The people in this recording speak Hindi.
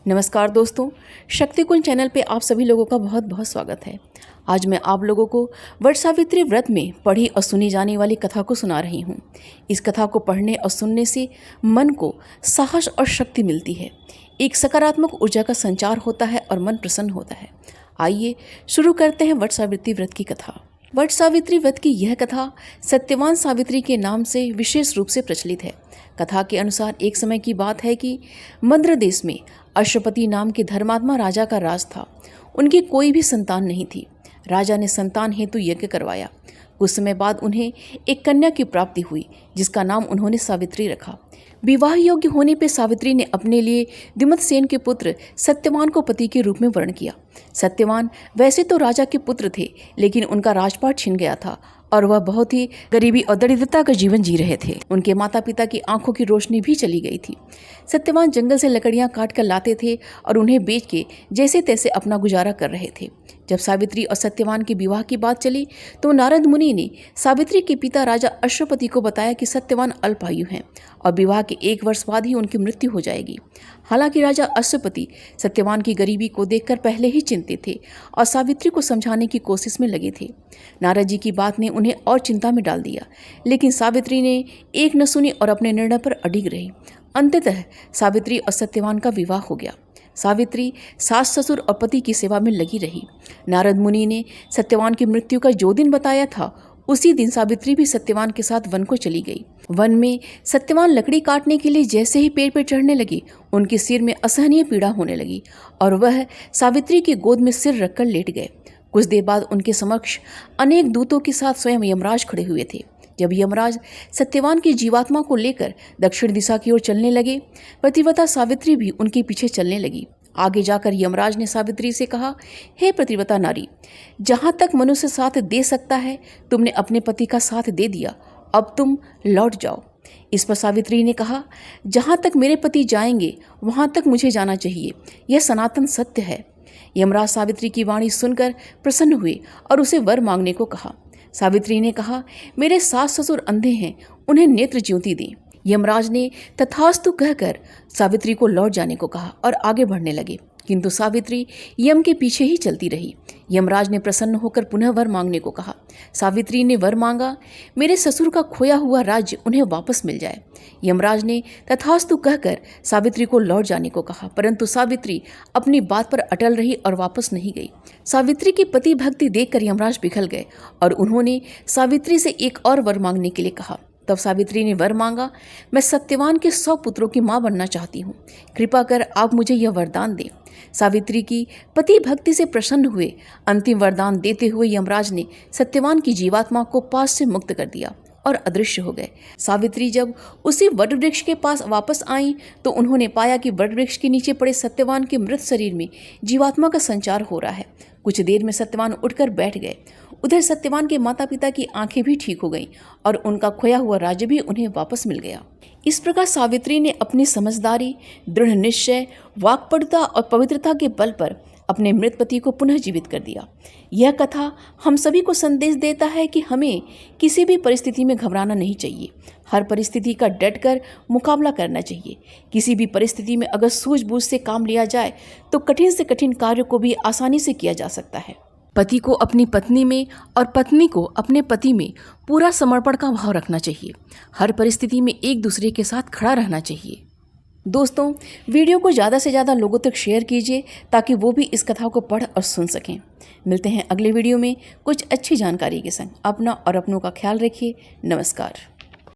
नमस्कार दोस्तों, शक्तिकुंज चैनल पे आप सभी लोगों का बहुत बहुत स्वागत है। आज मैं आप लोगों को वट सावित्री व्रत में पढ़ी और सुनी जाने वाली कथा को सुना रही हूँ। इस कथा को पढ़ने और सुनने से मन को साहस और शक्ति मिलती है, एक सकारात्मक ऊर्जा का संचार होता है और मन प्रसन्न होता है। आइए शुरू करते हैं वट सावित्री व्रत की कथा। वट सावित्री व्रत की यह कथा सत्यवान सावित्री के नाम से विशेष रूप से प्रचलित है। कथा के अनुसार एक समय की बात है कि मद्र देश में अश्वपति नाम के धर्मात्मा राजा का राज था। उनकी कोई भी संतान नहीं थी। राजा ने संतान हेतु यज्ञ करवाया। कुछ समय बाद उन्हें एक कन्या की प्राप्ति हुई, जिसका नाम उन्होंने सावित्री रखा। विवाह योग्य होने पर सावित्री ने अपने लिए द्युमतसेन के पुत्र सत्यवान को पति के रूप में वर्ण किया। सत्यवान वैसे तो राजा के पुत्र थे, लेकिन उनका राजपाट छिन गया था और वह बहुत ही गरीबी और दरिद्रता का जीवन जी रहे थे। उनके माता पिता की आंखों की रोशनी भी चली गई थी। सत्यवान जंगल से लकड़ियां काट कर लाते थे और उन्हें बेच के जैसे तैसे अपना गुजारा कर रहे थे। जब सावित्री और सत्यवान के विवाह की बात चली तो नारद मुनि ने सावित्री के पिता राजा अश्वपति को बताया कि सत्यवान अल्पायु हैं और विवाह के 1 वर्ष बाद ही उनकी मृत्यु हो जाएगी। हालांकि राजा अश्वपति सत्यवान की गरीबी को देखकर पहले ही चिंतित थे और सावित्री को समझाने की कोशिश में लगे थे। नारद जी की बात ने उन्हें और चिंता में डाल दिया, लेकिन सावित्री ने एक न सुनी और अपने निर्णय पर अडिग रही। अंततः सावित्री और सत्यवान का विवाह हो गया। सावित्री सास ससुर और पति की सेवा में लगी रही। नारद मुनि ने सत्यवान की मृत्यु का जो दिन बताया था, उसी दिन सावित्री भी सत्यवान के साथ वन को चली गई। वन में सत्यवान लकड़ी काटने के लिए जैसे ही पेड़ पर चढ़ने लगी, उनके सिर में असहनीय पीड़ा होने लगी और वह सावित्री की गोद में सिर रखकर लेट गए। कुछ देर बाद उनके समक्ष अनेक दूतों के साथ स्वयं यमराज खड़े हुए थे। जब यमराज सत्यवान की जीवात्मा को लेकर दक्षिण दिशा की ओर चलने लगे, पतिव्रता सावित्री भी उनके पीछे चलने लगी। आगे जाकर यमराज ने सावित्री से कहा, हे पतिव्रता नारी, जहाँ तक मनुष्य साथ दे सकता है तुमने अपने पति का साथ दे दिया, अब तुम लौट जाओ। इस पर सावित्री ने कहा, जहाँ तक मेरे पति जाएंगे वहाँ तक मुझे जाना चाहिए, यह सनातन सत्य है। यमराज सावित्री की वाणी सुनकर प्रसन्न हुए और उसे वर मांगने को कहा। सावित्री ने कहा, मेरे सास ससुर अंधे हैं, उन्हें नेत्र ज्योति दें। यमराज ने तथास्तु कहकर सावित्री को लौट जाने को कहा और आगे बढ़ने लगे, किंतु सावित्री यम के पीछे ही चलती रही। यमराज ने प्रसन्न होकर पुनः वर मांगने को कहा। सावित्री ने वर मांगा, मेरे ससुर का खोया हुआ राज्य उन्हें वापस मिल जाए। यमराज ने तथास्तु कहकर सावित्री को लौट जाने को कहा, परंतु सावित्री अपनी बात पर अटल रही और वापस नहीं गई। सावित्री की पति भक्ति देखकर यमराज पिघल गए और उन्होंने सावित्री से एक और वर मांगने के लिए कहा। तब सावित्री ने वर मांगा, मैं सत्यवान के 100 पुत्रों की मां बनना चाहती हूँ, कृपा कर आप मुझे यह वरदान दें। सावित्री की पति भक्ति से प्रसन्न हुए। अंतिम वरदान देते हुए यमराज ने सत्यवान की जीवात्मा को पास से मुक्त कर दिया और अदृश्य हो गए। सावित्री जब उसी वट वृक्ष के पास वापस आई तो उन्होंने पाया कि वट वृक्ष के नीचे पड़े सत्यवान के मृत शरीर में जीवात्मा का संचार हो रहा है। कुछ देर में सत्यवान उठकर बैठ गए। उधर सत्यवान के माता पिता की आंखें भी ठीक हो गईं और उनका खोया हुआ राज्य भी उन्हें वापस मिल गया। इस प्रकार सावित्री ने अपनी समझदारी, दृढ़ निश्चय, वाक्पटुता और पवित्रता के बल पर अपने मृत पति को पुनः जीवित कर दिया। यह कथा हम सभी को संदेश देता है कि हमें किसी भी परिस्थिति में घबराना नहीं चाहिए। हर परिस्थिति का डटकर मुकाबला करना चाहिए। किसी भी परिस्थिति में अगर सूझबूझ से काम लिया जाए तो कठिन से कठिन कार्य को भी आसानी से किया जा सकता है। पति को अपनी पत्नी में और पत्नी को अपने पति में पूरा समर्पण का भाव रखना चाहिए। हर परिस्थिति में एक दूसरे के साथ खड़ा रहना चाहिए। दोस्तों, वीडियो को ज़्यादा से ज़्यादा लोगों तक शेयर कीजिए ताकि वो भी इस कथा को पढ़ और सुन सकें। मिलते हैं अगले वीडियो में कुछ अच्छी जानकारी के संग। अपना और अपनों का ख्याल रखिए। नमस्कार।